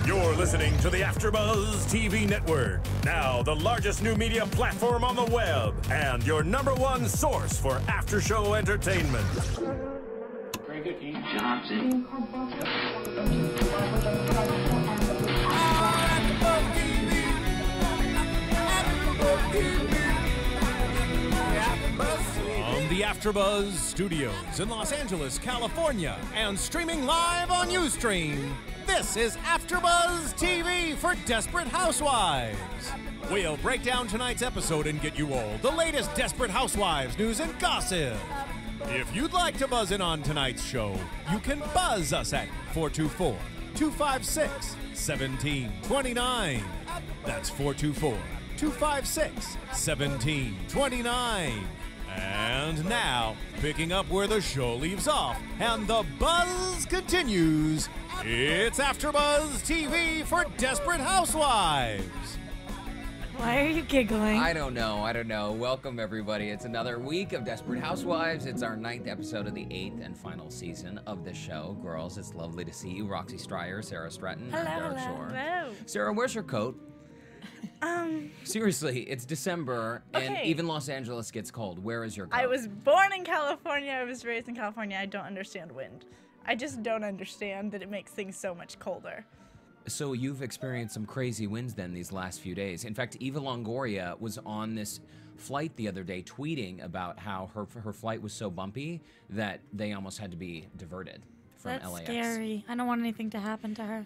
You're listening to the AFTERBUZZ TV Network, now the largest new media platform on the web, and your #1 source for after-show entertainment. Very good, Dean Johnson. From the AFTERBUZZ Studios in Los Angeles, California, and streaming live on Ustream, this is AFTERBUZZ TV for Desperate Housewives. We'll break down tonight's episode and get you all the latest Desperate Housewives news and gossip. If you'd like to buzz in on tonight's show, you can buzz us at 424-256-1729. That's 424-256-1729. And now, picking up where the show leaves off and the buzz continues, it's AFTERBUZZ TV for Desperate Housewives. Why are you giggling? I don't know. Welcome, everybody. It's another week of Desperate Housewives. It's our 9th episode of the 8th and final season of the show. Girls, it's lovely to see you. Roxy Striar, Sara Stretton, Hello, and Derrick hello. Shore. Hello. Sara, where's your coat? Seriously, it's December, and Okay. even Los Angeles gets cold. Where is your coat? I was born in California. I was raised in California. I don't understand wind. I just don't understand that it makes things so much colder. So you've experienced some crazy winds then these last few days. In fact, Eva Longoria was on this flight the other day tweeting about how her flight was so bumpy that they almost had to be diverted from That's LAX. scary. I don't want anything to happen to her.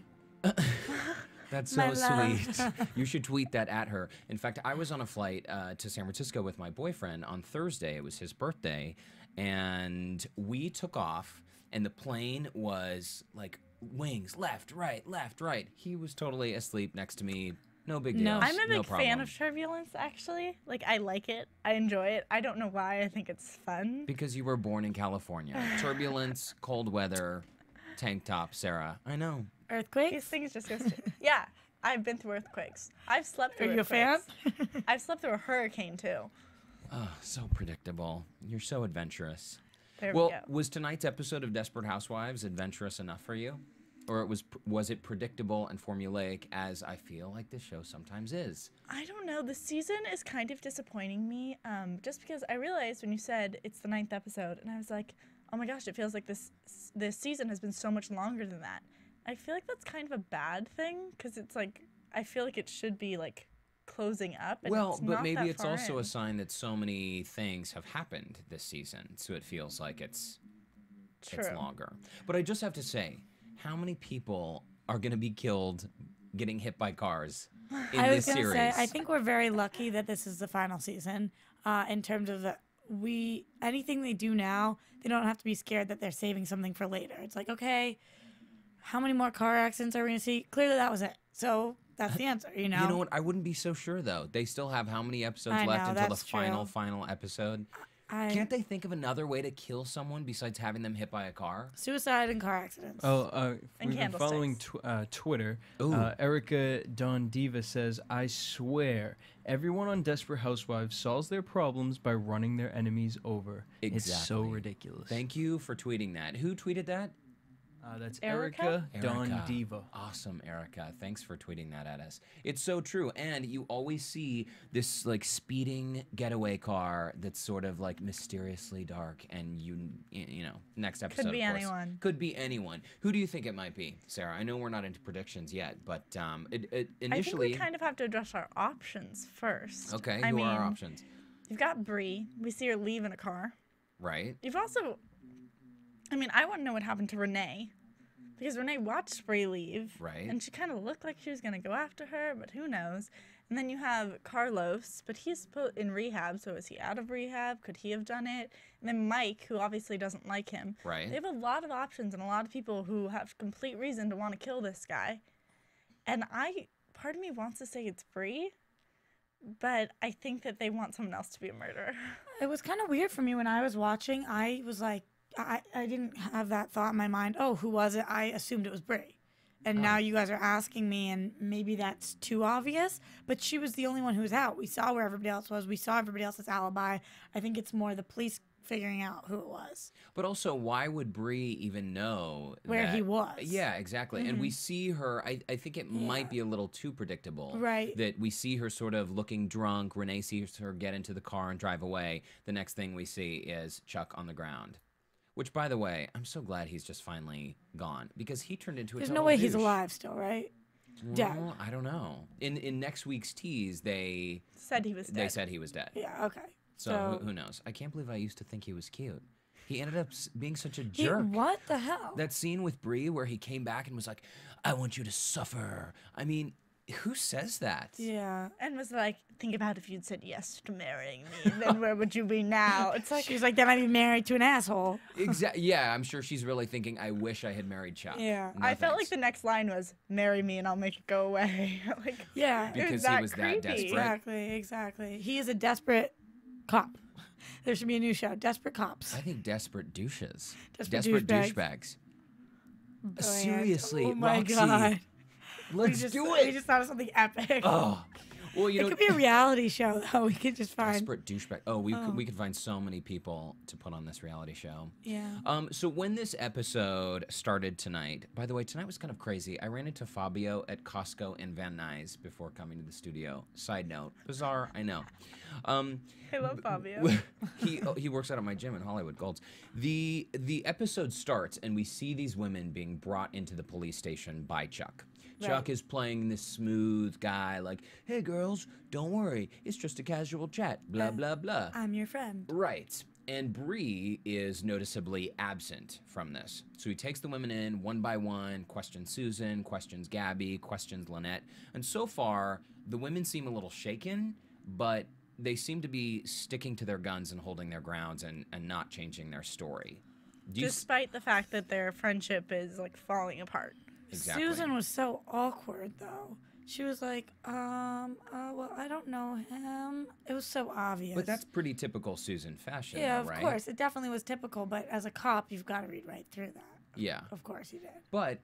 That's My so love. sweet. You should tweet that at her. In fact, I was on a flight to San Francisco with my boyfriend on Thursday. It was his birthday. And we took off, and the plane was like wings, left, right, left, right. He was totally asleep next to me. No big deal. No. I'm a no big fan of turbulence, actually. Like, I like it. I enjoy it. I don't know why. I think it's fun. Because you were born in California. Turbulence, cold weather, tank top, Sara. I know. These Earthquakes? things just go Yeah, I've been through earthquakes. I've slept through Are you a fan? earthquakes. I've slept through a hurricane, too. Oh, so predictable. You're so adventurous. There Well, we go. was tonight's episode of Desperate Housewives adventurous enough for you? Or was it predictable and formulaic, as I feel like this show sometimes is? I don't know. The season is kind of disappointing me, just because I realized when you said it's the 9th episode, and I was like, oh my gosh, it feels like this season has been so much longer than that. I feel like that's kind of a bad thing, because it's like, I feel like it should be like closing up. And Well, it's but not maybe that it's far also in. a sign that so many things have happened this season, so it feels like it's longer. But I just have to say, how many people are going to be killed getting hit by cars in I was this gonna series? say, I think we're very lucky that this is the final season. In terms of anything they do now, they don't have to be scared that they're saving something for later. It's like, okay, how many more car accidents are we gonna see? Clearly, that was it. So that's the answer. You know. You know what? I wouldn't be so sure, though. They still have how many episodes I left know, until the that's true. final episode? Can't they think of another way to kill someone besides having them hit by a car? Suicide and car accidents. Oh, And we've been following candlesticks. Twitter. Ooh. Erica Don Diva says, I swear, everyone on Desperate Housewives solves their problems by running their enemies over. It's so Exactly. ridiculous. Thank you for tweeting that. Who tweeted that? That's Erica? Erica Don Erica. Diva. Awesome, Erica. Thanks for tweeting that at us. It's so true. And you always see this like speeding getaway car that's sort of like mysteriously dark, and you know, next episode Could be of course, anyone. Could be anyone. Who do you think it might be, Sara? I know we're not into predictions yet, but it I think initially we kind of have to address our options first. Okay, I who mean, are our options? You've got Bree. We see her leave in a car. Right? You've also, I mean, I want to know what happened to Renee. Because Renee watched Bree leave. Right. And she kind of looked like she was going to go after her, but who knows. And then you have Carlos, but he's in rehab, so is he out of rehab? Could he have done it? And then Mike, who obviously doesn't like him. Right. They have a lot of options and a lot of people who have complete reason to want to kill this guy. And part of me wants to say it's Bree, but I think that they want someone else to be a murderer. It was kind of weird for me when I was watching. I was like, I didn't have that thought in my mind. Oh, who was it? I assumed it was Bree. And now you guys are asking me, and maybe that's too obvious, but she was the only one who was out. We saw where everybody else was. We saw everybody else's alibi. I think it's more the police figuring out who it was. But also, why would Bree even know Where he was. Yeah, exactly. And we see her, I think it might be a little too predictable. Right. That we see her sort of looking drunk. Renee sees her get into the car and drive away. The next thing we see is Chuck on the ground. Which, by the way, I'm so glad he's just finally gone. Because he turned into a There's total no way he's douche. alive still, right? Dead. Well, I don't know. In next week's tease, they Said he was dead. They said he was dead. Yeah, okay. So who knows? I can't believe I used to think he was cute. He ended up being such a jerk. What the hell? That scene with Bree where he came back and was like, I want you to suffer. I mean, who says that? Yeah. And was like, think about if you'd said yes to marrying me, then where would you be now? It's like, She's like, then I'd be married to an asshole. Exactly. Yeah, I'm sure she's really thinking, I wish I had married Chuck. Yeah. No I felt like thanks. the next line was, marry me and I'll make it go away. Like, Yeah. Because that he was that creepy. desperate. Exactly. He is a desperate cop. There should be a new show, Desperate Cops. I think desperate douches. Desperate douchebags. douchebags. Brilliant. Seriously, Oh my Roxy. God. Let's do it. We just thought of something epic. Oh. Well, you It know, could be a reality show, though. We could just find. desperate douchebag. Oh, we could find so many people to put on this reality show. Yeah. So when this episode started tonight, by the way, tonight was kind of crazy. I ran into Fabio at Costco and Van Nuys before coming to the studio. Side note, bizarre, I know. I love Fabio. He works out at my gym in Hollywood Golds. The episode starts and we see these women being brought into the police station by Chuck. Chuck is playing this smooth guy, like, hey girls, don't worry, it's just a casual chat, blah, blah, blah. I'm your friend. Right. And Bree is noticeably absent from this. So he takes the women in one by one, questions Susan, questions Gaby, questions Lynette. And so far, the women seem a little shaken, but they seem to be sticking to their guns and holding their grounds and not changing their story. Despite the fact that their friendship is like falling apart. Exactly. Susan was so awkward, though. She was like, well, I don't know him. It was so obvious. But that's pretty typical Susan fashion, yeah, though, of right? course. It definitely was typical, but as a cop, you've got to read right through that. Yeah. Of course you did. But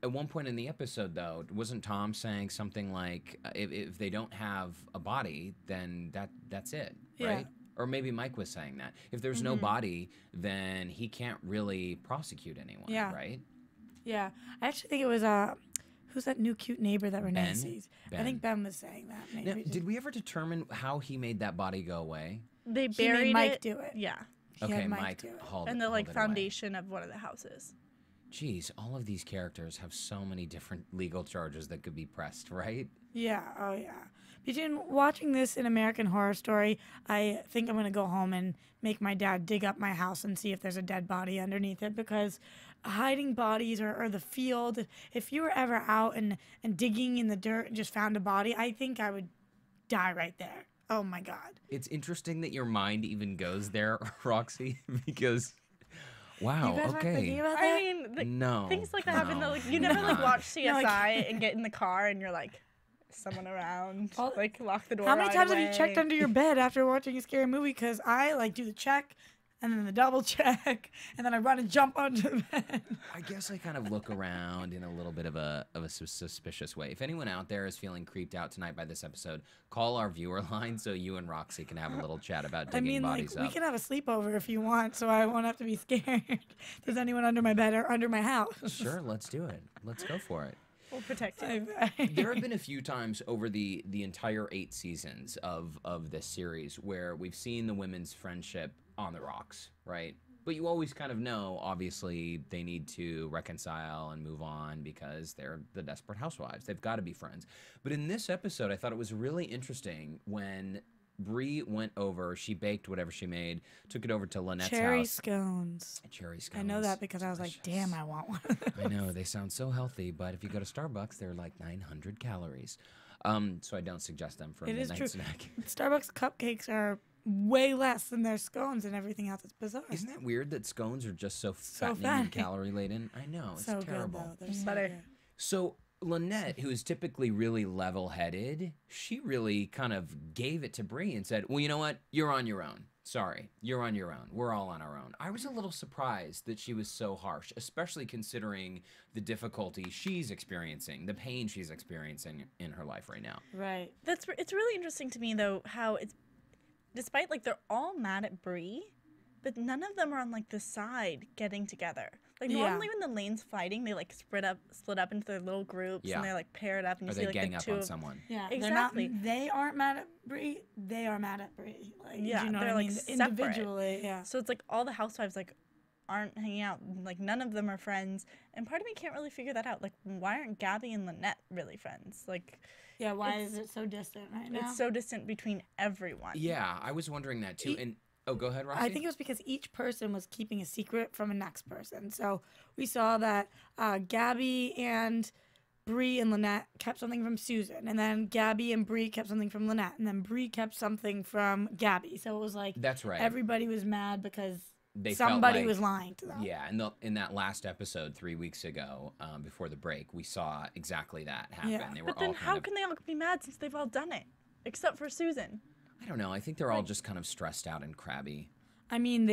at one point in the episode, though, wasn't Tom saying something like, if they don't have a body, then that's it, right? Yeah. Or maybe Mike was saying that. If there's no body, then he can't really prosecute anyone, Yeah. right? Yeah. I actually think it was, who's that new cute neighbor that Renee Ben? sees? I Ben. think Ben was saying that. Now, Maybe. did we ever determine how he made that body go away? They He buried made Mike it. do it. Yeah. He had Okay, Mike Mike do it. hauled And the hauled like it away. foundation of one of the houses. Jeez, all of these characters have so many different legal charges that could be pressed, right? Yeah, oh yeah. Between watching this in American Horror Story, I think I'm going to go home and make my dad dig up my house and see if there's a dead body underneath it, because hiding bodies or the field, if you were ever out and digging in the dirt and just found a body, I think I would die right there. Oh my God. It's interesting that your mind even goes there, Roxy, because, wow, You guys weren't thinking okay. about that? I mean, No. things like that happen. no, That, like, you never like not. watch CSI No, like- and get in the car and you're like, is someone around? All- Like lock the door. How many right times away. have you checked under your bed after watching a scary movie? Because I like do the check and then the double check and then I run and jump onto the bed. I guess I kind of look around in a little bit of a suspicious way. If anyone out there is feeling creeped out tonight by this episode, call our viewer line so you and Roxy can have a little chat about I digging mean, like, bodies we up. can have a sleepover if you want, so I won't have to be scared. There's anyone under my bed or under my house? Sure, let's do it. Let's go for it. We'll protect you. There have been a few times over the entire 8 seasons of this series where we've seen the women's friendship on the rocks, right? But you always kind of know, obviously, they need to reconcile and move on because they're the Desperate Housewives. They've got to be friends. But in this episode, I thought it was really interesting when Bree went over, she baked whatever she made, took it over to Lynette's Cherry house. scones. Cherry scones. I know that because I was like, damn, I want one of those. I know, they sound so healthy, but if you go to Starbucks, they're like 900 calories. So I don't suggest them for a It is midnight true. snack. Starbucks cupcakes are way less than their scones and everything else. It's bizarre. Isn't that weird that scones are just so So fattening and fattening. calorie laden? I know, it's so terrible. good, though. They're so Butter. good. So Lynette, who is typically really level-headed, she really kind of gave it to Bree and said, well, you know what? You're on your own. Sorry, you're on your own. We're all on our own. I was a little surprised that she was so harsh, especially considering the difficulty she's experiencing, the pain she's experiencing in her life right now. Right. It's really interesting to me though how it's despite like they're all mad at Bree, but none of them are on like the side getting together. Like Yeah. normally when the lane's fighting, they like split up into their little groups and they're like paired up and Or you see they like gang the up two on of someone. Yeah, exactly. They aren't mad at Bree. They are mad at Bree. Like, Yeah, you know they're what I like mean? separate. Individually, yeah. So it's like all the housewives like aren't hanging out. Like none of them are friends. And part of me can't really figure that out. Like why aren't Gaby and Lynette really friends? Like Yeah, why is it so distant right now? it's so distant between everyone. Yeah, I was wondering that too. And oh, go ahead, Roxy. I think it was because each person was keeping a secret from a next person. So we saw that Gaby and Bree and Lynette kept something from Susan, and then Gaby and Bree kept something from Lynette, and then Bree kept something from Gaby. So it was like That's right. everybody was mad because They felt somebody like- was lying to them. Yeah, and in that last episode 3 weeks ago, before the break, we saw exactly that happen. Yeah. They were But then all how kind of, can they all be mad since they've all done it? Except for Susan. I don't know. I think they're all just kind of stressed out and crabby. I mean,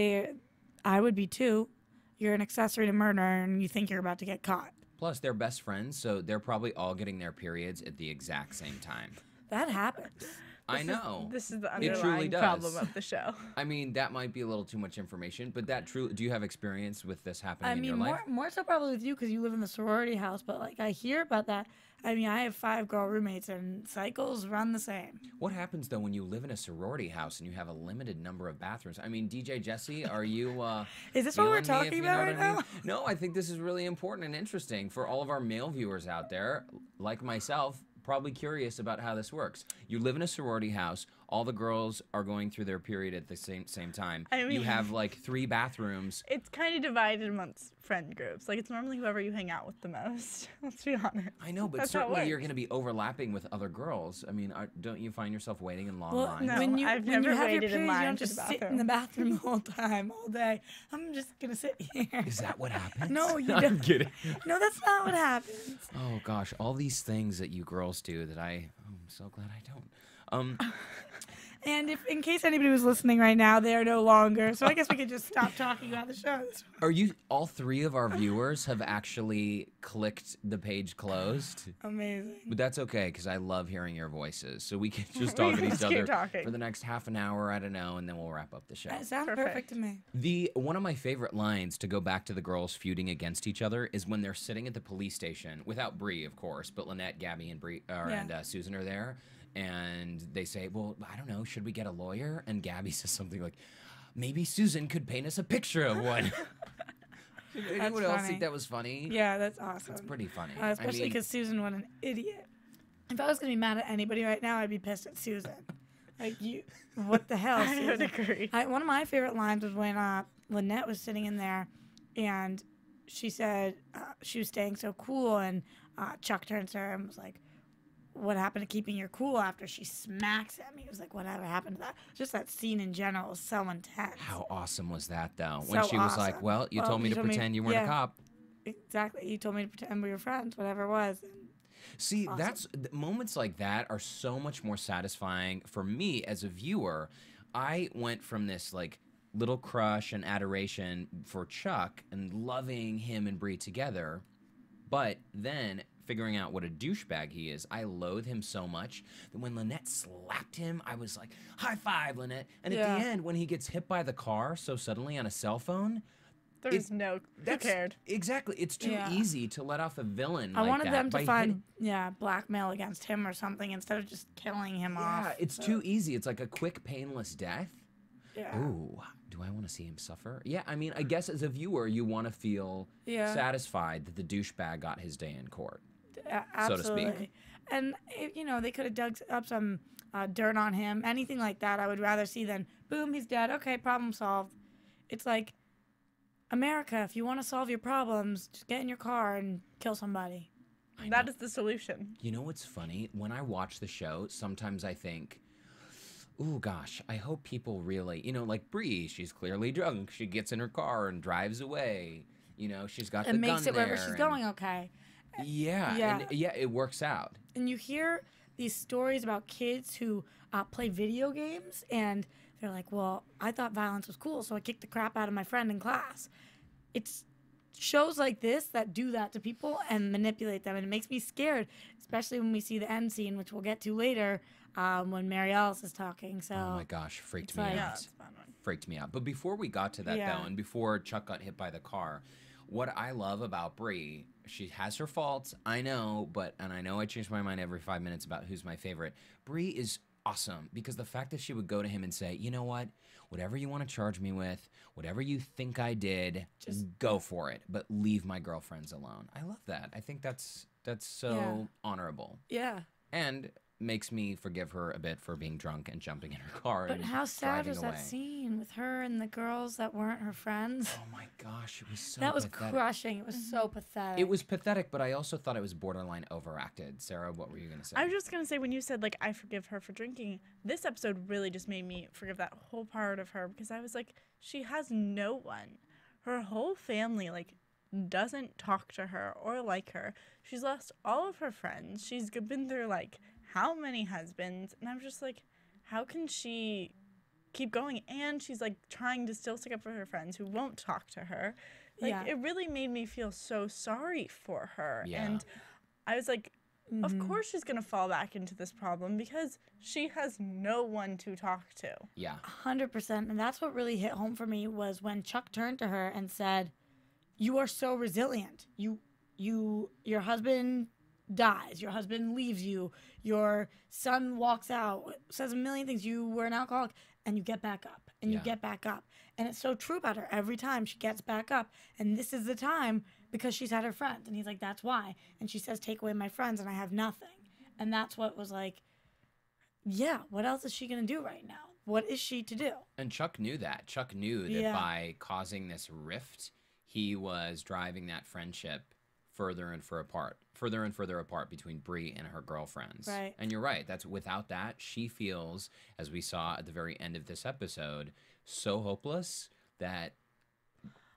I would be too. You're an accessory to murder, and you think you're about to get caught. Plus, they're best friends, so they're probably all getting their periods at the exact same time. That happens. I know. This is the It truly underlying does. problem of the show. I mean, that might be a little too much information, but that truly. Do you have experience with this happening I in your mean, life? more so probably with you because you live in the sorority house. But like, I hear about that. I mean, I have 5 girl roommates, and cycles run the same. What happens though when you live in a sorority house and you have a limited number of bathrooms? I mean, DJ Jesse, are you? Is this what we're feeling me, if talking you know about what right I mean? now? No, I think this is really important and interesting for all of our male viewers out there, like myself. Probably curious about how this works. You live in a sorority house. All the girls are going through their period at the same time. I You mean- have like 3 bathrooms. It's kind of divided amongst friend groups. Like, it's normally whoever you hang out with the most. Let's be honest. I know, but That's how it certainly you're works. going to be overlapping with other girls. I mean, don't you find yourself waiting in long Well, lines? no. when you I've when you never have your waited in periods, you line don't for the just sit in bathroom. the bathroom the whole time, all day. I'm just gonna sit here. Is that what happens? No, you I'm don't. kidding. No, that's not what happens. Oh gosh, all these things that you girls do that I'm so glad I don't. And if, in case anybody was listening right now, they are no longer. So I guess we could just stop talking about the show. Are you? All 3 of our viewers have actually clicked the page closed. Amazing. But that's okay, because I love hearing your voices. So we can just talk at each Let's keep other talking. for the next half an hour, I don't know, and then we'll wrap up the show. That sounds Perfect. perfect to me. One of my favorite lines, to go back to the girls feuding against each other, is when they're sitting at the police station, without Bree, of course, but Lynette, Gaby, and Susan are there, and they say, well, I don't know, should we get a lawyer? And Gaby says something like, maybe Susan could paint us a picture of one. Did anyone else funny. think that was funny? Yeah, that's awesome. It's pretty funny. Especially I mean, because Susan, what an idiot. If I was going to be mad at anybody right now, I'd be pissed at Susan. Like, what the hell, I would Susan? agree. One of my favorite lines was when Lynette was sitting in there, and she said she was staying so cool, and Chuck turns to her and was like, what happened to keeping your cool after she smacks him? He was like, whatever happened to that? Just that scene in general was so intense. how awesome was that, though? When So she was like, awesome. well, you Well, told me you to told me- pretend you weren't a yeah. cop. Exactly. You told me to pretend we were friends, whatever it was. See, Awesome. moments like that are so much more satisfying for me as a viewer. I went from this like little crush and adoration for Chuck and loving him and Bree together, but then figuring out what a douchebag he is, I loathe him so much that when Lynette slapped him, I was like, high five, Lynette. And at Yeah. the end, when he gets hit by the car so suddenly on a cell phone, There's who cared? Exactly. It's too Yeah. easy to let off a villain I like wanted that them to by find blackmail against him or something instead of just killing him off. Yeah, it's too easy. It's like a quick, painless death. Yeah. Ooh, do I want to see him suffer? Yeah, I mean, I guess as a viewer, you want to feel satisfied that the douchebag got his day in court. so to speak. Absolutely. And they could have dug up some dirt on him, anything like that. I would rather see than boom, he's dead. Okay, problem solved. It's like America. If you want to solve your problems, just get in your car and kill somebody. That is the solution. You know what's funny? When I watch the show, sometimes I think, ooh, gosh, I hope people really, like Bree, she's clearly drunk. She gets in her car and drives away. She's got the It gun makes it there. wherever she's and- going okay. Yeah, Yeah. and it works out. And you hear these stories about kids who play video games, and they're like, well, I thought violence was cool, so I kicked the crap out of my friend in class. It's shows like this that do that to people and manipulate them, and it makes me scared, especially when we see the end scene, which we'll get to later, when Mary Alice is talking. So Oh my gosh, freaked it's me like- out. Yeah, it's a fun one. freaked me out. But before we got to that, though, and before Chuck got hit by the car, what I love about Bree, she has her faults, I know, and I know I change my mind every 5 minutes about who's my favorite. Bree is awesome because the fact that she would go to him and say, you know what, whatever you want to charge me with, whatever you think I did, just go for it, but leave my girlfriends alone. I love that. I think that's so honorable. Yeah. And makes me forgive her a bit for being drunk and jumping in her car. But and how sad was away. that scene with her and the girls that weren't her friends? Oh my gosh, it was so That was pathetic. crushing. It was so pathetic. It was pathetic, but I also thought it was borderline overacted. Sarah, what were you going to say? I was just going to say, when you said, like, I forgive her for drinking, this episode really just made me forgive that whole part of her because I was like, she has no one. Her whole family, like, doesn't talk to her or like her. She's lost all of her friends. She's been through, like, how many husbands? And I'm just like, how can she keep going? And she's, like, trying to still stick up for her friends who won't talk to her. Like, it really made me feel so sorry for her. Yeah. And I was like, of course she's going to fall back into this problem because she has no one to talk to. Yeah. 100%. And that's what really hit home for me was when Chuck turned to her and said, you are so resilient. Your husband dies. Your husband leaves you. Your son walks out, says a million things. You were an alcoholic, and you get back up, and you get back up. And it's so true about her. Every time she gets back up, and this is the time because she's had her friends. And he's like, that's why. And she says, take away my friends, and I have nothing. And that's what was like, yeah, what else is she going to do right now? What is she to do? And Chuck knew that. Chuck knew that by causing this rift, he was driving that friendship further and further apart between Bree and her girlfriends. Right. And you're right. That's without that, she feels, as we saw at the very end of this episode, so hopeless that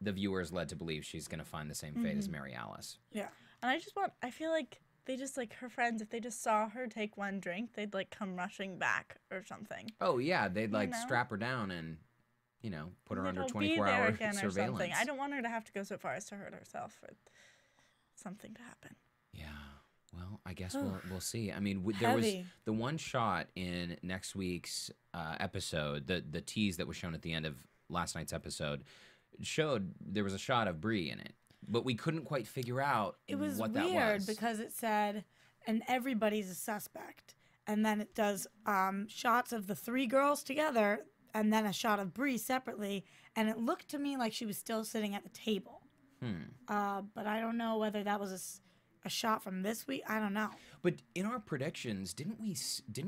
the viewer is led to believe she's going to find the same fate as Mary Alice. Yeah. And I feel like they just, like, her friends, if they just saw her take one drink, they'd, like, come rushing back or something. Oh, yeah. They'd, like, know? strap her down and, you know, put her under It'll 24-hour again surveillance. or something. I don't want her to have to go so far as to hurt herself for something to happen. Yeah. Well, I guess we'll see. I mean, there was the one shot in next week's episode, the tease that was shown at the end of last night's episode, showed there was a shot of Bree in it, but we couldn't quite figure out what that was. It was weird because it said, and everybody's a suspect. And then it does shots of the three girls together and then a shot of Bree separately. And it looked to me like she was still sitting at the table. But I don't know whether that was a shot from this week. I don't know. But in our predictions, didn't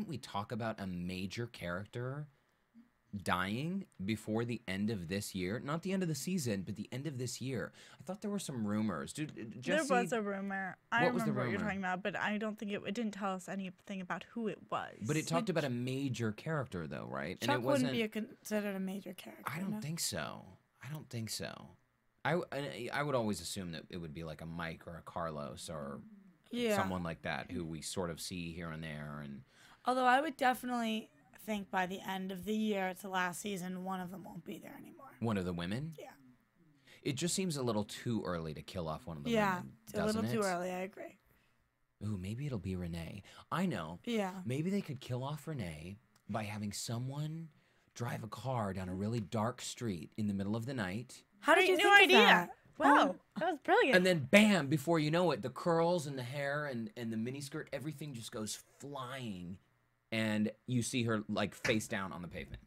we talk about a major character dying before the end of this year? Not the end of the season, but the end of this year. I thought there were some rumors. Jesse, there was a rumor. I remember what you're rumor? talking about, but I don't think it didn't tell us anything about who it was. But it talked about a major character, though, right? Chuck and it wasn't, wouldn't be considered a major character. I don't think so. I would always assume that it would be like a Mike or a Carlos or someone like that who we sort of see here and there. And although I would definitely think by the end of the year, it's the last season, one of them won't be there anymore. One of the women? Yeah. It just seems a little too early to kill off one of the women, women, it's a little too early, I agree. Ooh, maybe it'll be Renee. I know. Yeah. Maybe they could kill off Renee by having someone drive a car down a really dark street in the middle of the night. How did you no think idea. of that? Wow, that was brilliant. And then bam, before you know it, the curls and the hair and the miniskirt, everything just goes flying. And you see her like face down on the pavement.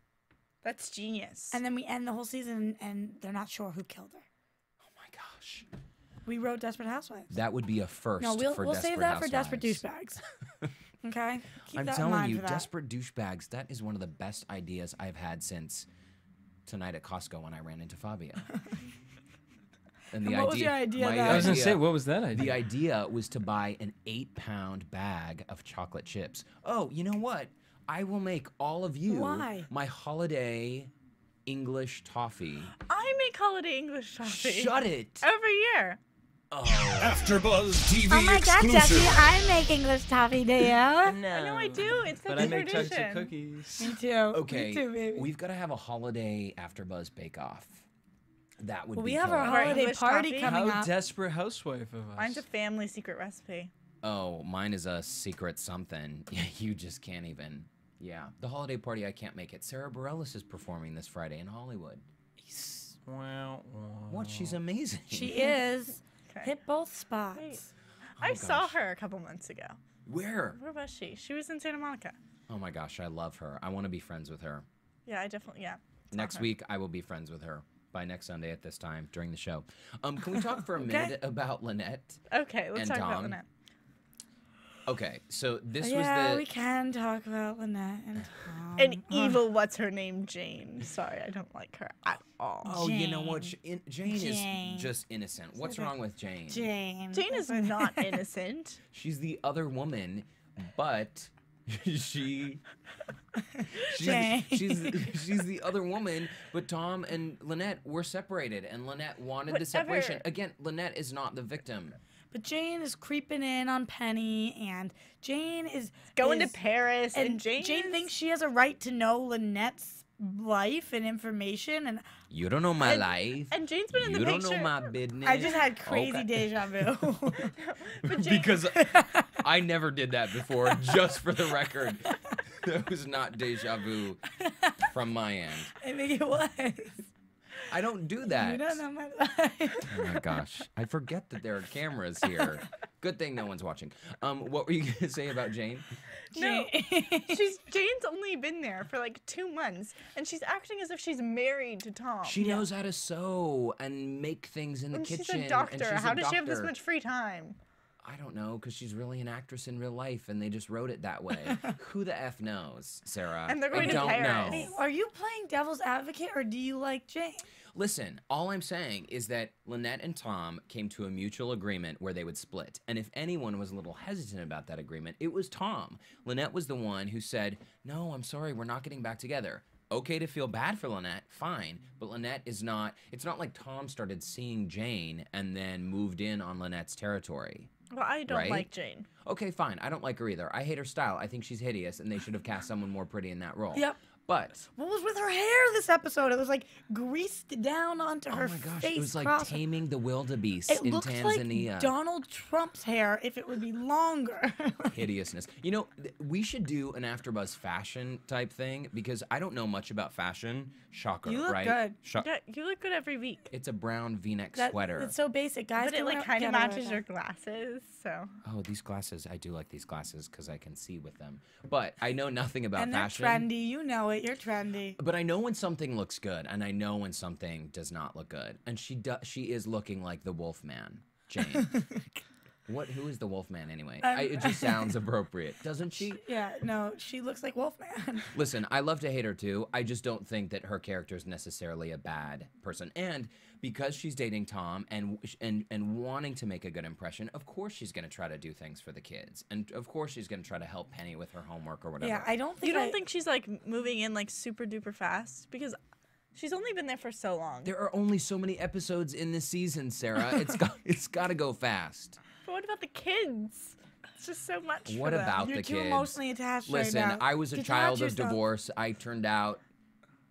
That's genius. And then we end the whole season and they're not sure who killed her. Oh my gosh. We wrote Desperate Housewives. That would be a first No, for we'll Desperate save that Housewives. for Desperate Douchebags. Okay? Keep I'm that in telling mind you, for that. Desperate Douchebags, that is one of the best ideas I've had since tonight at Costco when I ran into Fabio. And what was your idea then? I was going to say, what was that idea? The idea was to buy an 8-pound bag of chocolate chips. Oh, you know what? I will make all of you my holiday English toffee. I make holiday English toffee. Shut it. Every year. Oh. AfterBuzz TV Oh my God, exclusive. Jesse, I make English toffee, do you? I know I do. It's But such I a make chocolate tradition. cookies. Me too. Okay, Me too, baby. we've got to have a holiday AfterBuzz bake-off. That would be We have our killer. holiday English party toffee? coming How up. desperate housewife of us. Mine's a family secret recipe. Oh, mine is a secret something. You just can't even Yeah, the holiday party, I can't make it. Sarah Bareilles is performing this Friday in Hollywood. What? She's amazing. She is. Okay. Hit both spots. Wait. I saw her a couple months ago. Where? Where was she? She was in Santa Monica. Oh my gosh, I love her. I want to be friends with her. Yeah, I definitely, yeah. saw Next her. week, I will be friends with her by next Sunday at this time during the show. Can we talk for a minute about Lynette? Okay, let's and talk about Tom? Lynette. Okay, so this Yeah, was we can talk about Lynette and Tom. An evil, what's her name, Jane. Sorry, I don't like her at all. Oh, you know what? Jane Jane Jane. is just innocent. What's wrong with Jane? Jane. Jane is not innocent. She's the other woman, but she's Jane. she's the other woman, but Tom and Lynette were separated, and Lynette wanted the separation. Whatever. Again, Lynette is not the victim. But Jane is creeping in on Penny, and Jane is Going to Paris, and and Jane is- thinks she has a right to know Lynette's life and information. And You don't know my life. And Jane's been in the You don't picture. know my business. I just had crazy Okay. deja vu. But Jane, Because I never did that before, just for the record. That was not deja vu from my end. I think it was. I don't do that. You don't know my life. Oh my gosh. I forget that there are cameras here. Good thing no one's watching. What were you going to say about Jane? no, Jane's only been there for like 2 months, and she's acting as if she's married to Tom. She knows how to sew and make things in the and kitchen. she's a doctor. And she's How a does she have this doctor. much free time? I don't know, because she's really an actress in real life, and they just wrote it that way. Who the F knows, Sarah? And they're going I to don't Paris. know. Are you playing devil's advocate, or do you like Jane? Listen, all I'm saying is that Lynette and Tom came to a mutual agreement where they would split. And if anyone was a little hesitant about that agreement, it was Tom. Lynette was the one who said, no, I'm sorry, we're not getting back together. Okay to feel bad for Lynette, fine. But Lynette is not, it's not like Tom started seeing Jane and then moved in on Lynette's territory. Well, I don't Right? like Jane. Okay, fine. I don't like her either. I hate her style. I think she's hideous, and they should have cast someone more pretty in that role. Yep. But What was with her hair this episode? It was like greased down onto her oh my gosh, face. it was like cross- taming the wildebeest It in looks Tanzania. like Donald Trump's hair if it would be longer. Hideousness. You know, we should do an AfterBuzz fashion type thing because I don't know much about fashion. Shocker, You look right? good. Yeah, you look good every week. It's a brown V-neck That- sweater. It's so basic, guys. But it can like we kind of get over matches that? your glasses, so. Oh, these glasses. I do like these glasses because I can see with them. But I know nothing about And fashion. they're trendy. You know it. You're trendy. But I know when something looks good, and I know when something does not look good. And she is looking like the Wolfman, Jane. Who is the Wolfman anyway? It just sounds appropriate, doesn't she? Yeah, no, she looks like Wolfman. Listen, I love to hate her too. I just don't think that her character is necessarily a bad person. And because she's dating Tom and wanting to make a good impression, of course she's going to try to do things for the kids. And of course she's going to try to help Penny with her homework or whatever. Yeah, I don't think You don't think she's like moving in like super duper fast? Because she's only been there for so long. There are only so many episodes in this season, Sarah. It's got to go fast. But what about the kids? It's just so much. What for them. about you're the too kids? emotionally attached Listen, right now. I was a Detach child of yourself. divorce. I turned out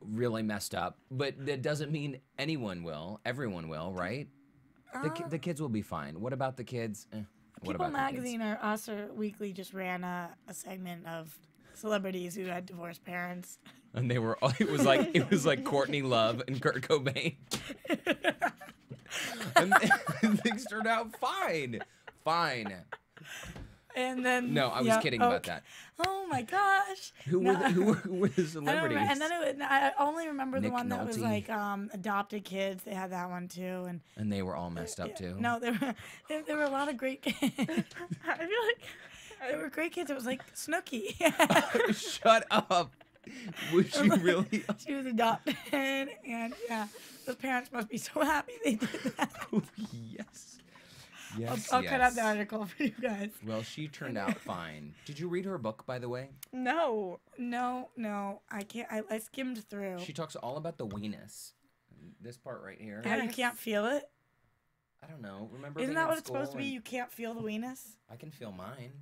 really messed up. But that doesn't mean anyone will. Everyone will, right? The kids will be fine. What about the kids? What People about Magazine or Us or Weekly just ran a segment of celebrities who had divorced parents. the kids? And they were. It was like Courtney Love and Kurt Cobain. and things turned out fine. Fine. And then No, I was kidding about that. Oh my gosh. Who were the I don't celebrities? remember. And then I only remember the Nick one that was Nolte. like adopted kids. They had that one too. And they were all messed up too. no, there were a lot of great kids. I feel like There were great kids. It was like Snooki. Shut up. Would you really? She was adopted, and yeah, the parents must be so happy they did that. Yes. Yes. I'll cut out the yes. article for you guys. Well, she turned out fine. Did you read her book, by the way? no. No, I can't. I skimmed through. She talks all about the weenus. This part right here. How you can't feel it? I don't know. Remember Isn't being that in what it's supposed to school be? and- You can't feel the weenus? I can feel mine.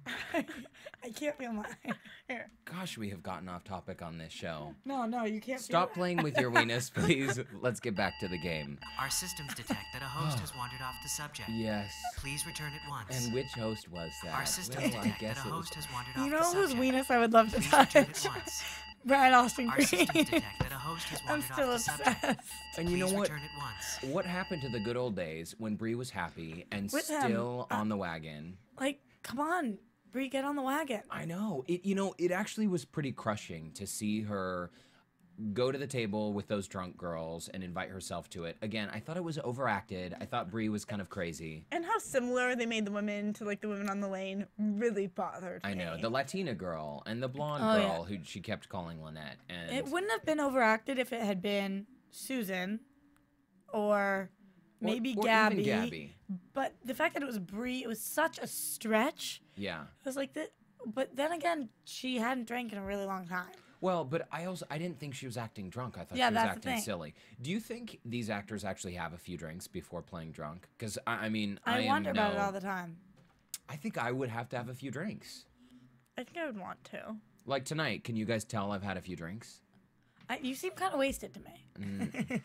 I can't feel mine. Here. Gosh, we have gotten off topic on this show. No, you can't Stop feel playing with your weenus, please. Let's get back to the game. Our systems detect that a host has wandered off the subject. Yes. Please return at once. And which host was that? Our systems Well, I detect guess that a it was. host has wandered You off know the whose subject. weenus I would love to Please return at touch? once. Brian Austin Our Green. systems detect that a host has I'm wandered still off the subject. obsessed. And you know Please what? return at once. What happened to the good old days when Bree was happy and With him. still on the wagon? Like, come on, Bree, get on the wagon. I know. It actually was pretty crushing to see her go to the table with those drunk girls and invite herself to it. Again, I thought it was overacted. I thought Bree was kind of crazy. And how similar they made the women to like the women on the lane really bothered me. I know. The Latina girl and the blonde Oh, girl who she kept calling Lynette. And It wouldn't have been overacted if it had been Susan or maybe or Gaby. even Gaby. But the fact that it was Bree, it was such a stretch. Yeah. It was like that. But then again, she hadn't drank in a really long time. Well, but I didn't think she was acting drunk. I thought Yeah, she was that's the acting thing. silly. Do you think these actors actually have a few drinks before playing drunk? Because I mean, I am wonder about it no- all the time. I think I would have to have a few drinks. I think I would want to. Like tonight, can you guys tell I've had a few drinks? You seem kind of wasted to me.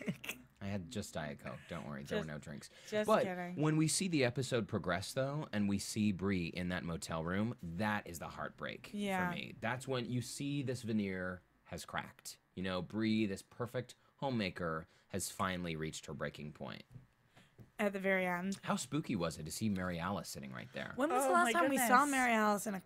I had just Diet Coke. Don't worry, there were no drinks. just but kidding. when we see the episode progress, though, and we see Bree in that motel room, that is the heartbreak Yeah. for me. That's when you see this veneer has cracked. You know, Bree, this perfect homemaker, has finally reached her breaking point. At the very end. How spooky was it to see Mary Alice sitting right there? When was Oh the last my time we saw goodness. Mary Alice in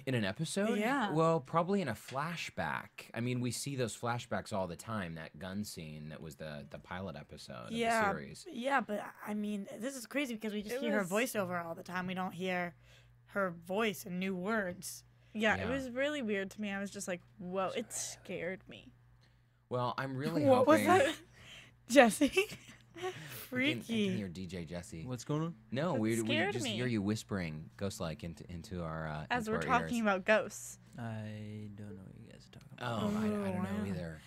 In an episode? Yeah. Well, probably in a flashback. I mean, we see those flashbacks all the time. That gun scene that was the pilot episode of the series. Yeah, but I mean, this is crazy because we just It hear her was- voiceover all the time. We don't hear her voice and new words. Yeah, Yeah. it was really weird to me. I was just like, whoa, it scared me. Well, I'm really What was hoping... that? Jesse? I can Freaky. hear DJ Jesse. What's going on? No, That we scared just me. hear you whispering ghost-like into our As into we're our talking ears. about ghosts. I don't know what you guys are talking about. Oh, I don't Oh, know wow. either.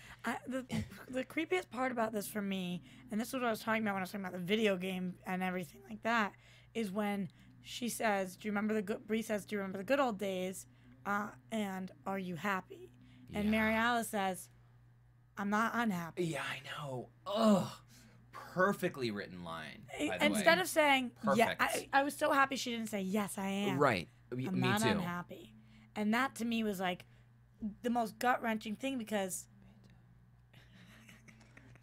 The creepiest part about this for me, and this is what I was talking about when I was talking about the video game and everything like that, is when she says, "Do you remember the good?" Bree says, "Do you remember the good old days?" And are you happy? And Yeah. Mary Alice says, "I'm not unhappy." Yeah, I know. Ugh. Perfectly written line, by the Instead way. of saying, "Yeah," Perfect. I was so happy she didn't say, "Yes, I am." Right. I'm Me not too. unhappy. And that to me was like the most gut wrenching thing because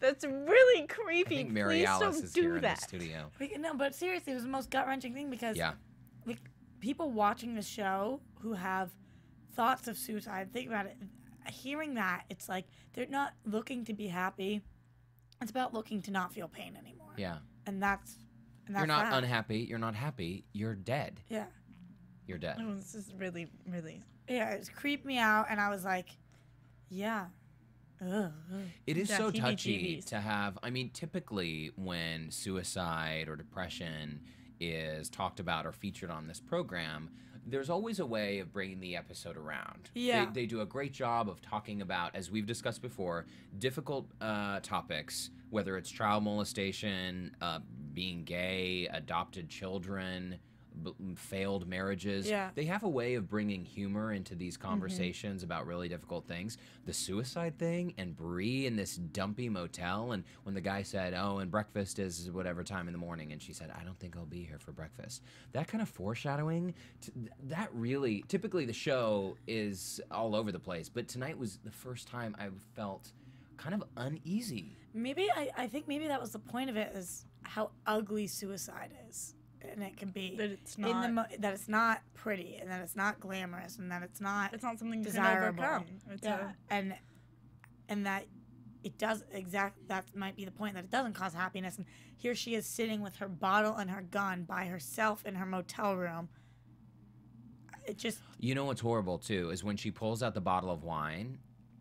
That's really I creepy. think Mary Please Alice don't is do here in the that. studio. no, but seriously, it was the most gut wrenching thing because Yeah. like people watching the show who have thoughts of suicide, think about it. Hearing that, it's like they're not looking to be happy. It's about looking to not feel pain anymore. Yeah. And that's You're not that. unhappy. You're not happy. You're dead. Yeah. You're dead. Oh, this is really, really. Yeah, it creeped me out and I was like, yeah. Ugh. It is Yeah, so touchy heebie-jeebies. to have. I mean, typically when suicide or depression is talked about or featured on this program, there's always a way of bringing the episode around. Yeah. They do a great job of talking about, as we've discussed before, difficult topics, whether it's child molestation, being gay, adopted children, failed marriages. Yeah. They have a way of bringing humor into these conversations about really difficult things. The suicide thing and Bree in this dumpy motel, and when the guy said, "Oh, and breakfast is whatever time in the morning," and she said, "I don't think I'll be here for breakfast." That kind of foreshadowing, that really, typically the show is all over the place, but tonight was the first time I felt kind of uneasy. Maybe I think maybe that was the point of it, is how ugly suicide is, and it can be That it's in the not. that it's not pretty, and that it's not glamorous, and that it's not It's not something you desirable. can overcome. It's Yeah, and that it does that might be the point, that it doesn't cause happiness. And here she is sitting with her bottle and her gun by herself in her motel room. It just You know what's horrible too is when she pulls out the bottle of wine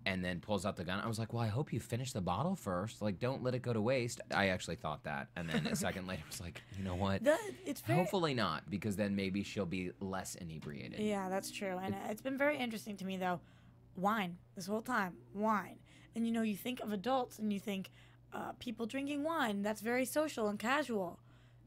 and then pulls out the gun. I was like, well, I hope you finish the bottle first. Like, don't let it go to waste. I actually thought that. And then a second later, I was like, you know what? it's very Hopefully not, because then maybe she'll be less inebriated. Yeah, that's true. And it's been very interesting to me, though. Wine, this whole time, wine. And, you know, you think of adults and you think people drinking wine, that's very social and casual.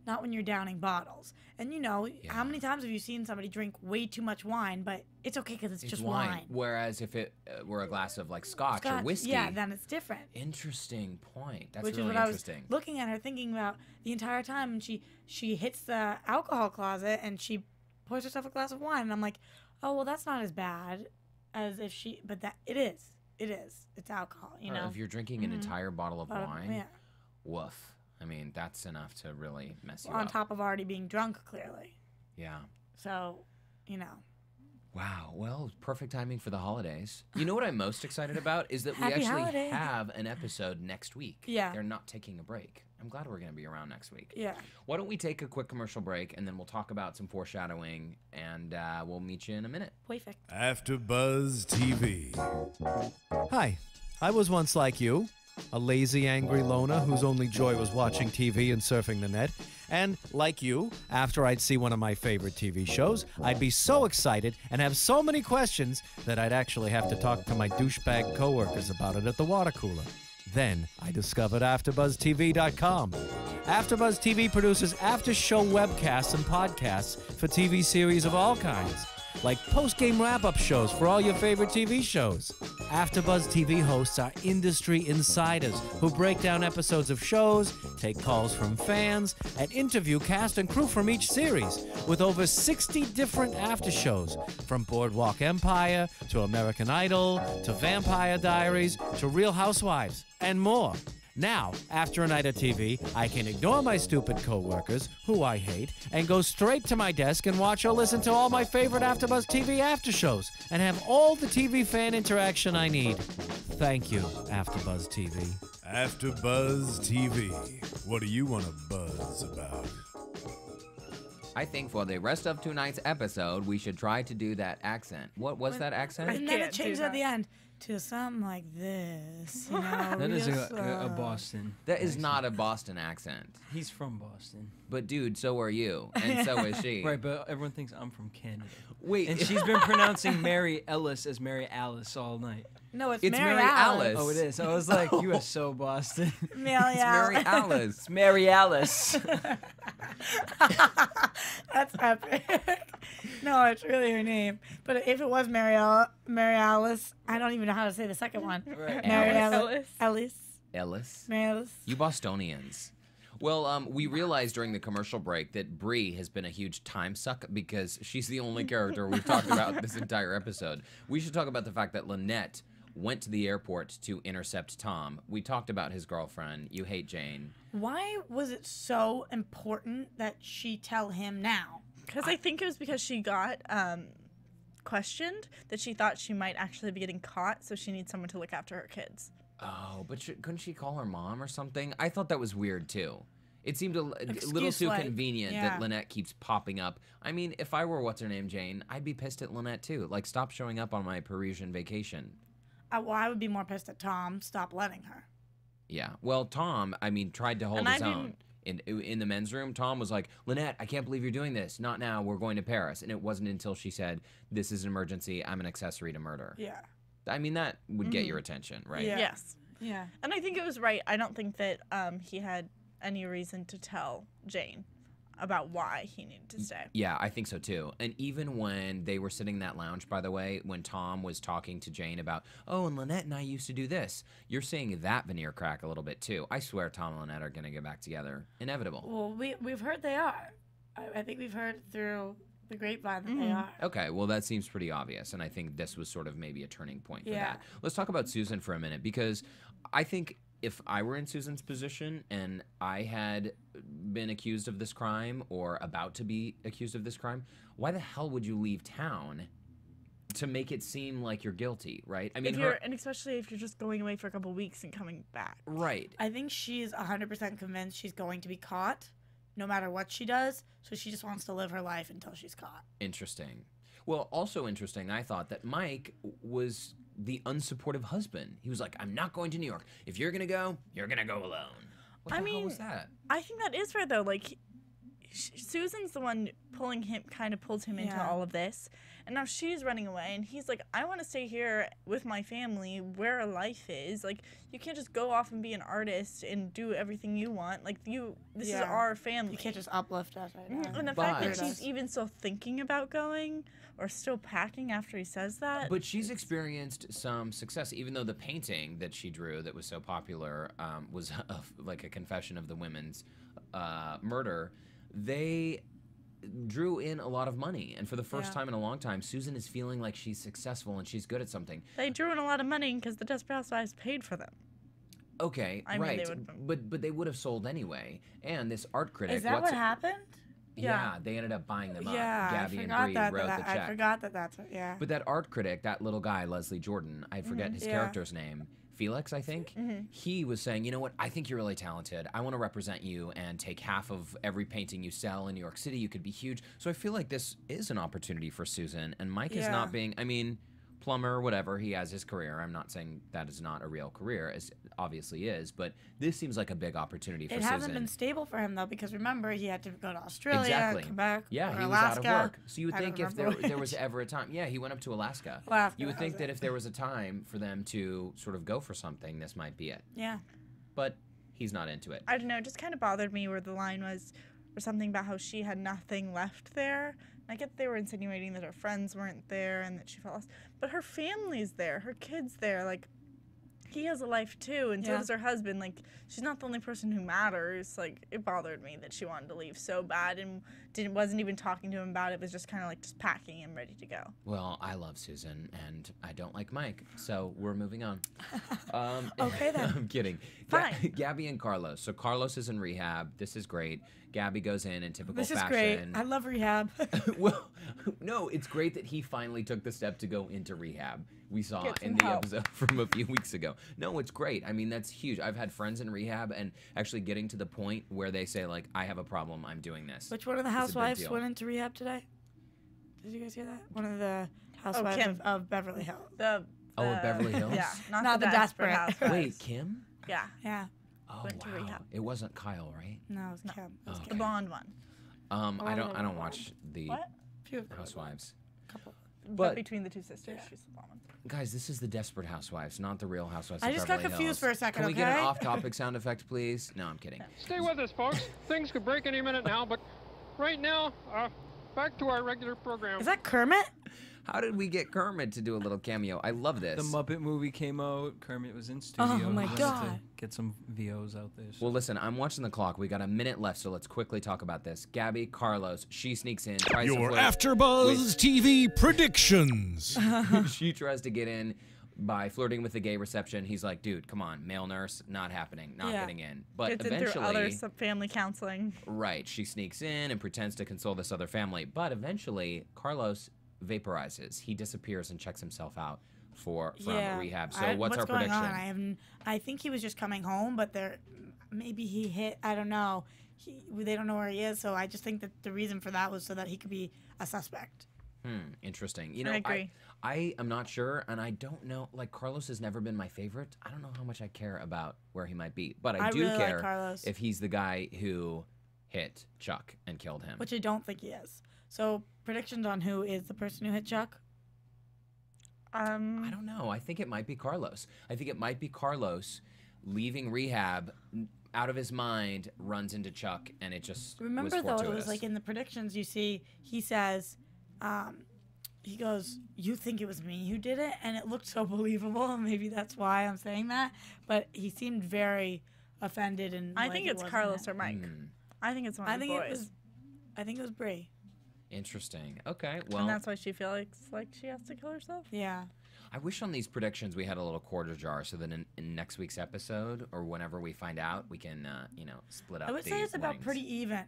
not when you're downing bottles. And you know, how many times have you seen somebody drink way too much wine, but it's okay because it's just wine. Whereas if it were a glass of like scotch or whiskey, yeah, then it's different. Interesting point. That's Which really is what interesting. I was looking at her, thinking about the entire time, and she hits the alcohol closet and she pours herself a glass of wine, and I'm like, oh well, that's not as bad as if she, but that it is. It's alcohol, you know. If you're drinking an entire bottle of wine, yeah. woof. I mean, that's enough to really mess you On up. top of already being drunk, clearly. Yeah. So, you know. Wow. Well, perfect timing for the holidays. You know what I'm most excited about is that we Happy actually holidays. have an episode next week. Yeah. They're not taking a break. I'm glad we're going to be around next week. Yeah. Why don't we take a quick commercial break, and then we'll talk about some foreshadowing, and we'll meet you in a minute. Perfect. AfterBuzz TV. Hi, I was once like you, a lazy, angry loner whose only joy was watching TV and surfing the net. And like you, after I'd see one of my favorite TV shows, I'd be so excited and have so many questions that I'd actually have to talk to my douchebag coworkers about it at the water cooler. Then I discovered AfterBuzzTV.com. AfterBuzz TV produces after-show webcasts and podcasts for TV series of all kinds, like post-game wrap-up shows for all your favorite TV shows. AfterBuzz TV hosts are industry insiders who break down episodes of shows, take calls from fans, and interview cast and crew from each series, with over 60 different after shows, from Boardwalk Empire to American Idol to Vampire Diaries to Real Housewives, and more. Now, after a night of TV, I can ignore my stupid coworkers, who I hate, and go straight to my desk and watch or listen to all my favorite AfterBuzz TV after shows, and have all the TV fan interaction I need. Thank you, AfterBuzz TV. AfterBuzz TV. What do you want to buzz about? I think for the rest of tonight's episode, we should try to do that accent. What was that accent? And then it can't do changes at that. the end to something like this. You know, That is real a slow. Boston. That is not a Boston accent. He's from Boston. But dude, so are you, and so is she. Right, but everyone thinks I'm from Canada. Wait, And she's been pronouncing Mary Ellis as Mary Alice all night. No, it's It's Mary Mary Alice. Alice. Oh, it is. I was like, you are so Boston. Mary it's Mary Alice. Alice. It's Mary Alice. That's epic. No, it's really her name. But if it was Mary Alice, I don't even know how to say the second one. Right. Mary Alice. Alice. Ellis. Mary Alice. You Bostonians. Well, we realized during the commercial break that Bree has been a huge time suck because she's the only character we've talked about this entire episode. We should talk about the fact that Lynette went to the airport to intercept Tom. We talked about his girlfriend. You hate Jane. Why was it so important that she tell him now? Because I think it was because she got questioned that she thought she might actually be getting caught, so she needs someone to look after her kids. Oh, but couldn't she call her mom or something? I thought that was weird, too. It seemed a little Excuse, too like, convenient yeah. that Lynette keeps popping up. I mean, if I were what's-her-name Jane, I'd be pissed at Lynette, too. Like, stop showing up on my Parisian vacation. Well, I would be more pissed at Tom. Stop letting her. Yeah. Well, Tom, I mean, tried to hold And his I own. In the men's room, Tom was like, Lynette, I can't believe you're doing this. Not now. We're going to Paris. And it wasn't until she said, this is an emergency. I'm an accessory to murder. Yeah. I mean, that would get your attention, right? Yeah. Yes. Yeah. And I think it was right. I don't think that he had any reason to tell Jane about why he needed to stay. Yeah, I think so too. And even when they were sitting in that lounge, by the way, when Tom was talking to Jane about, oh, and Lynette and I used to do this, you're seeing that veneer crack a little bit too. I swear Tom and Lynette are going to get back together. Inevitable. Well, we've heard they are. I think we've heard through the grapevine that they are. Okay, well, that seems pretty obvious, and I think this was sort of maybe a turning point for Yeah. that. Let's talk about Susan for a minute, because I think if I were in Susan's position and I had been accused of this crime or about to be accused of this crime, why the hell would you leave town to make it seem like you're guilty, right? I mean, And especially if you're just going away for a couple weeks and coming back. right. I think she's 100% convinced she's going to be caught no matter what she does. So she just wants to live her life until she's caught. Interesting. Well, also interesting, I thought that Mike was the unsupportive husband. He was like, I'm not going to New York. If you're going to go, you're going to go alone. What the hell was that? I think that is fair, though. Like, Susan's the one kind of pulled him into all of this. And now she's running away, and he's like, I want to stay here with my family where life is. Like, you can't just go off and be an artist and do everything you want. Like, this is our family. You can't just uplift us right now. And the fact that she's even still thinking about going or still packing after he says that. But she's experienced some success, even though the painting that she drew that was so popular was like a confession of the women's murder. They drew in a lot of money, and for the first time in a long time, Susan is feeling like she's successful and she's good at something. They drew in a lot of money because the Desperate Housewives paid for them. Okay, right, but they would have sold anyway. And this art critic, is that what happened? Yeah, they ended up buying them up. Gabby and Bree wrote the check. I forgot that's what, But that art critic, that little guy, Leslie Jordan, I forget his character's name. Felix, I think, he was saying, you know what, I think you're really talented. I want to represent you and take half of every painting you sell in New York City. You could be huge. So I feel like this is an opportunity for Susan. And Mike is not being, I mean, plumber, whatever, he has his career. I'm not saying that is not a real career, as it obviously is, but this seems like a big opportunity for Susan. It hasn't been stable for him, though, because remember, he had to go to Australia, come back, yeah, he Alaska. was out of work. So you would think if there was ever a time, he went up to Alaska. You would think that if there was a time for them to sort of go for something, this might be it. Yeah. But he's not into it. I don't know, it just kind of bothered me where the line was, or something about how she had nothing left there. I get they were insinuating that her friends weren't there and that she felt lost. But her family's there, her kid's there. Like, he has a life too, and so does her husband. Like, she's not the only person who matters. Like, it bothered me that she wanted to leave so bad and wasn't even talking to him about it. It was just kind of like just packing and ready to go. Well, I love Susan, and I don't like Mike, so we're moving on. Okay, then. I'm kidding. Fine. Gabby and Carlos. So Carlos is in rehab. This is great. Gabby goes in typical fashion. This is great. I love rehab. Well, no, it's great that he finally took the step to go into rehab. We saw in the episode from a few weeks ago. No, it's great. I mean, that's huge. I've had friends in rehab, and actually getting to the point where they say, like, I have a problem, I'm doing this. Which one of the housewives went into rehab today? Did you guys hear that? One of the housewives of Beverly Hills. Beverly Hills? Yeah, not the Desperate Housewives. Wait, Kim? Yeah. Yeah. Oh, went to rehab. It wasn't Kyle, right? No, it was Kim. It was The blonde one. I don't watch the Housewives. But between the two sisters, she's the blonde one. Guys, this is the Desperate Housewives, not the Real Housewives I of just Beverly got confused Hills. for a second, Can we get an off-topic sound effect, please? No, I'm kidding. Stay with us, folks. Things could break any minute now, but right now, back to our regular program. Is that Kermit? How did we get Kermit to do a little cameo? I love this. The Muppet movie came out. Kermit was in studio. Oh my to God. get some VOs out there. So. Well, listen, I'm watching the clock. We got a minute left, so let's quickly talk about this. Gabby, Carlos, she sneaks in. Tries Your to flirt AfterBuzz TV predictions. She tries to get in by flirting with the gay reception. He's like, dude, come on, male nurse, not happening, not getting in. But Gets eventually, in through other family counseling. right, she sneaks in and pretends to console this other family. But eventually, Carlos vaporizes. He disappears and checks himself out from rehab. So what's our going prediction? I think he was just coming home, but maybe he hit. I don't know. They don't know where he is, so I just think that the reason for that was so that he could be a suspect. Interesting. You know, I agree. I am not sure, and I don't know. Like, Carlos has never been my favorite. I don't know how much I care about where he might be, but I do really care like Carlos. if he's the guy who hit Chuck and killed him. Which I don't think he is. So predictions on who is the person who hit Chuck? I don't know. I think it might be Carlos. I think it might be Carlos leaving rehab out of his mind, runs into Chuck, and it just remember was though, fortuitous. it was like in the predictions you see, he says, he goes, "You think it was me who did it?" And it looked so believable, and maybe that's why I'm saying that. But he seemed very offended, and I think it's Carlos or Mike. I think it's one of the boys. I think it was Bree. Interesting. Okay, well, and that's why she feels like she has to kill herself. Yeah. I wish on these predictions we had a little quarter jar so that in next week's episode or whenever we find out, we can split up. I would say it's about winnings. pretty even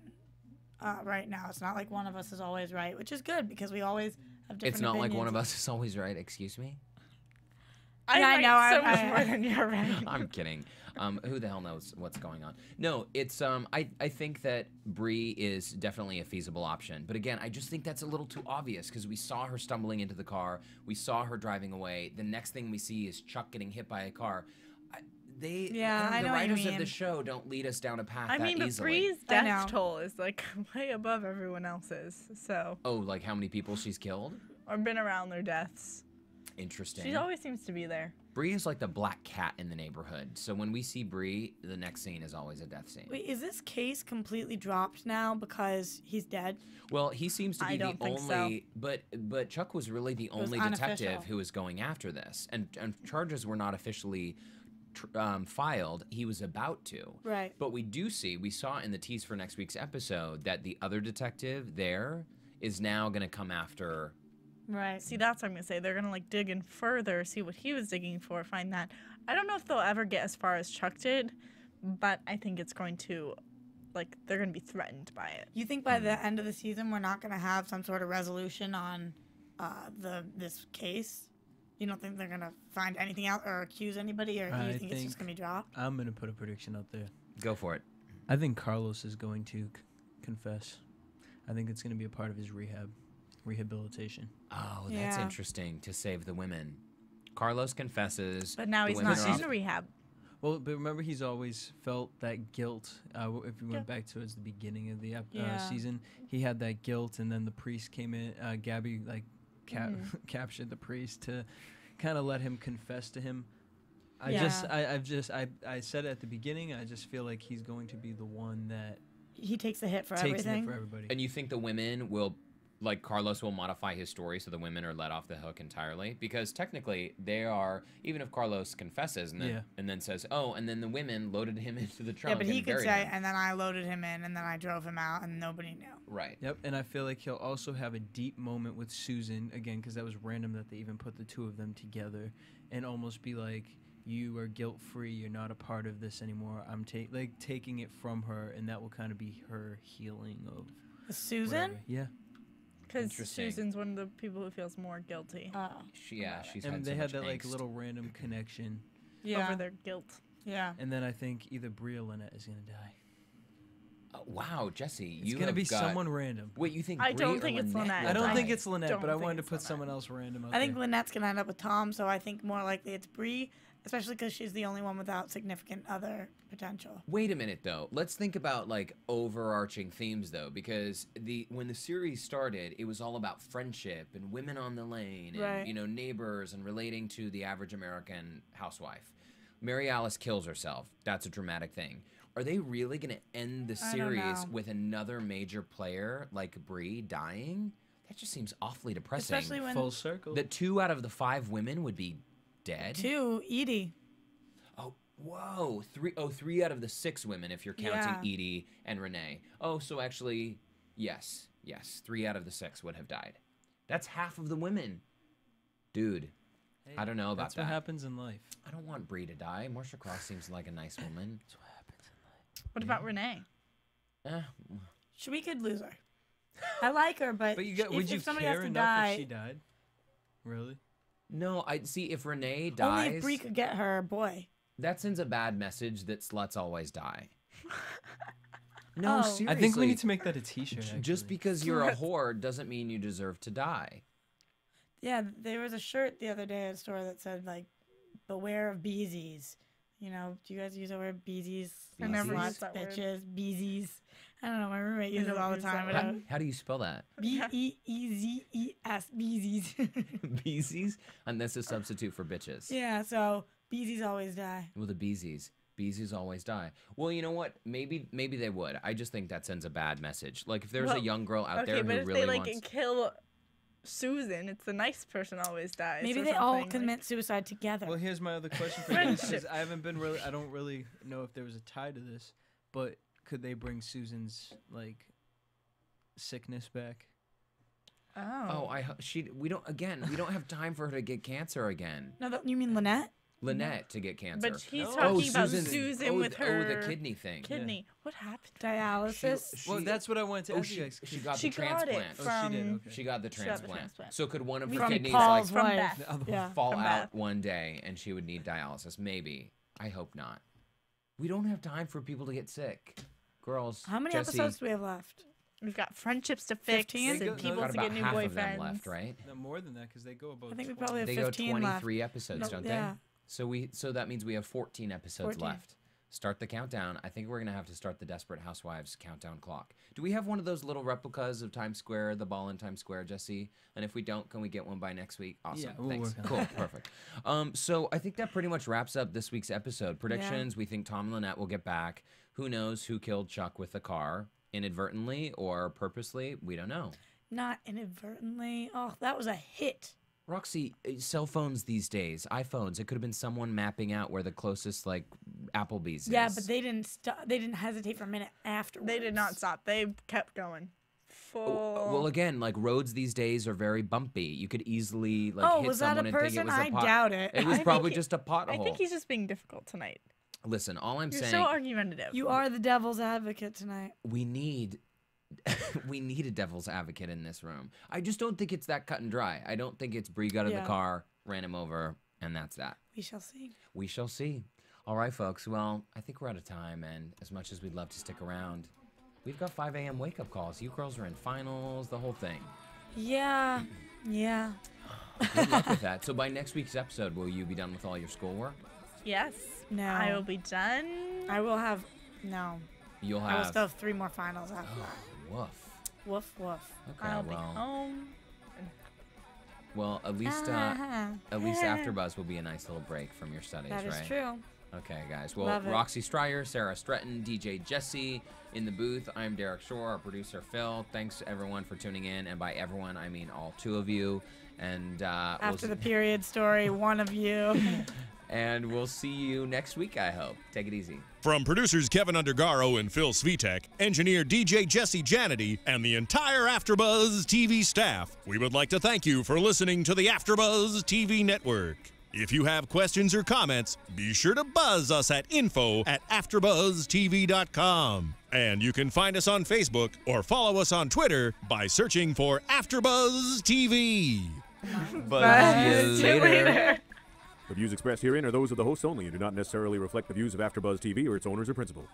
right now. It's not like one of us is always right, which is good because we always have different It's not opinions. like one of us is always right. Excuse me. I know so much more than you're right. I'm kidding. Who the hell knows what's going on? No, it's I think that Bree is definitely a feasible option. But again, I just think that's a little too obvious because we saw her stumbling into the car. We saw her driving away. The next thing we see is Chuck getting hit by a car. they Yeah, I the know what you writers of the mean. show don't lead us down a path I that mean, but easily. Bree's I know. death toll is like way above everyone else's. So, Oh, like how many people she's killed? or been around their deaths. Interesting. She always seems to be there. Bree is like the black cat in the neighborhood. So when we see Bree, the next scene is always a death scene. Wait, is this case completely dropped now because he's dead? Well, he seems to be I don't the think so. only, but Chuck was really the was only detective unofficial. who was going after this, and charges were not officially filed. He was about to. Right. But we saw in the tease for next week's episode that the other detective there is now going to come after. Right. See, that's what I'm gonna say. They're gonna like dig in further, see what he was digging for, find that. I don't know if they'll ever get as far as Chuck did, but I think it's going to, like, they're gonna be threatened by it. You think by the end of the season we're not going to have some sort of resolution on this case? You don't think they're going to find anything out or accuse anybody, or do you think it's just going to be dropped? I'm going to put a prediction out there. Go for it. I think Carlos is going to confess. I think it's going to be a part of his rehabilitation. Oh, that's Yeah. interesting, to save the women. Carlos confesses. But now the he's women not are in rehab. Well, but remember, he's always felt that guilt. If we went Yeah. back towards the beginning of the Yeah. season, he had that guilt, and then the priest came in. Gaby captured the priest to kind of let him confess to him. I said it at the beginning. I just feel like he's going to be the one that He takes the hit for takes everything. it for everybody. And you think the women will, like Carlos will modify his story so the women are let off the hook entirely? Because technically they are, even if Carlos confesses and then says, oh, and then the women loaded him into the trunk Yeah, but he and could buried say, him. and then I loaded him in, and then I drove him out, and nobody knew. Right. Yep, and I feel like he'll also have a deep moment with Susan, again, because that was random that they even put the two of them together, and almost be like, you are guilt-free, you're not a part of this anymore. I'm taking it from her, and that will kind of be her healing of Susan? whatever. Yeah. Because Interesting. Susan's one of the people who feels more guilty She's And had they so had much that like angst. little random connection. Yeah. over their guilt. Yeah. And then I think either Bree or Lynette is gonna die. Wow, Jesse, It's you gonna have be got... someone random. Wait, you think I Bree don't or think it's Lynette Lynette. will I don't die? think it's Lynette, don't but I think wanted to it's put Lynette. someone else random out I think there. Lynette's going to end up with Tom, so I think more likely it's Bree, especially because she's the only one without significant other potential. Wait a minute, though. Let's think about like overarching themes, though, because when the series started, it was all about friendship and women on the lane, and Right. neighbors, and relating to the average American housewife. Mary Alice kills herself. That's a dramatic thing. Are they really going to end the I don't series know. with another major player like Bree dying? That just seems awfully depressing. Especially when Full circle. that 2 out of the 5 women would be dead. 2, Edie. Oh, whoa. 3 out of the 6 women, if you're counting Yeah. Edie and Renee. Oh, so actually, yes. 3 out of the 6 would have died. That's half of the women. Dude, Hey, I don't know about that's that. what happens in life. I don't want Bree to die. Marsha Cross seems like a nice woman. That's what happens What about Renee? Eh, We could lose her. I like her, but, But you got, if, would you if somebody care has to enough die, if she died? Really? no, I see. If Renee only dies, if Bree could get her boy. that sends a bad message that sluts always die. No, Oh. seriously. I think we need to make that a T-shirt. Just actually. because you're a whore doesn't mean you deserve to die. Yeah, there was a shirt the other day at a store that said, like, beware of beesies. You know, do you guys use the word beesies? I never Sluts, used that word. bitches, beesies. I don't know, my roommate uses it don't all the use time. that but word. How do you spell that? B-E-E-Z-E-S, beesies. Beesies? And that's a substitute for bitches. Yeah, so beesies always die. Well, the beesies. Beesies always die. Well, you know what? Maybe they would. I just think that sends a bad message. Like, if there's a Well, young girl out Okay, there but who if really they like wants... kill Susan, it's the nice person always dies. Maybe or they all something, commit suicide together. Well, here's my other question for you. 'Cause Friendship. I don't really know if there was a tie to this, but could they bring Susan's like sickness back? Oh. we don't have time for her to get cancer again. No, you mean Lynette? Lynette to get cancer. But he's No. talking about Susan's- Susan with her the kidney thing. kidney. What happened? Dialysis? Well, that's what I wanted to ask you guys. She got She the got it transplant. from Oh, she did. Okay. She got the She got the transplant. transplant. So could one of her From kidneys Paul's From wife. Beth. The other Yeah. fall from out Beth. one day and she would need dialysis? Maybe. I hope not. We don't have time for people to get sick. Girls, How many Jesse, episodes do we have left? We've got friendships to fix 15? and They go- people got to about get new half boyfriends. of them left, right? No, more than that because they go about. I think we 20. probably have They go 15 left. 23 episodes, No, don't yeah. So that means we have 14 episodes 14. left. Start the countdown. I think we're going to have to start the Desperate Housewives countdown clock. Do we have one of those little replicas of Times Square, the ball in Times Square, Jesse? And if we don't, can we get one by next week? Awesome. Yeah, we'll Thanks. work on Cool. Perfect. So I think that pretty much wraps up this week's episode. Predictions, we think Tom and Lynette will get back. Who knows who killed Chuck with the car? Inadvertently or purposely? We don't know. Not inadvertently. Oh, that was a hit. Roxy, cell phones these days, iPhones, it could have been someone mapping out where the closest, like, Applebee's Yeah, is. but they didn't stop. They didn't hesitate for a minute afterwards. They did not stop. They kept going. Well, again, like, roads these days are very bumpy. You could easily, like, Oh, hit was that a someone and think it person? was a I pot. doubt it. It was I probably think just a pothole. I think he's just being difficult tonight. Listen, all I'm You're saying, so argumentative. You are the devil's advocate tonight. we need a devil's advocate in this room. I just don't think it's that cut and dry. I don't think it's Bree got in the Yeah. car, ran him over, and that's that. We shall see. We shall see. All right, folks. Well, I think we're out of time, and as much as we'd love to stick around, we've got 5 a.m. wake-up calls. You girls are in finals, the whole thing. Yeah. Yeah. Good luck with that. So by next week's episode, will you be done with all your schoolwork? Yes. No. I will be done. I will have. No. You'll I will have... still have 3 more finals after that. Woof. Woof, woof. Okay, I'll be well, home. well, at least AfterBuzz will be a nice little break from your studies, That is right? true. Okay, guys. Well, Love it. Roxy Striar, Sara Stretton, DJ Jesse in the booth. I'm Derrick Shore, our producer Phil. Thanks everyone for tuning in, and by everyone I mean all 2 of you. And After the period story, one of you. and we'll see you next week, I hope. Take it easy. From producers Kevin Undergaro and Phil Svitek, engineer DJ Jesse Janity, and the entire AfterBuzz TV staff, we would like to thank you for listening to the AfterBuzz TV network. If you have questions or comments, be sure to buzz us at info@AfterBuzzTV.com. And you can find us on Facebook or follow us on Twitter by searching for AfterBuzz TV. Buzz you later. The views expressed herein are those of the hosts only and do not necessarily reflect the views of AfterBuzz TV or its owners or principals.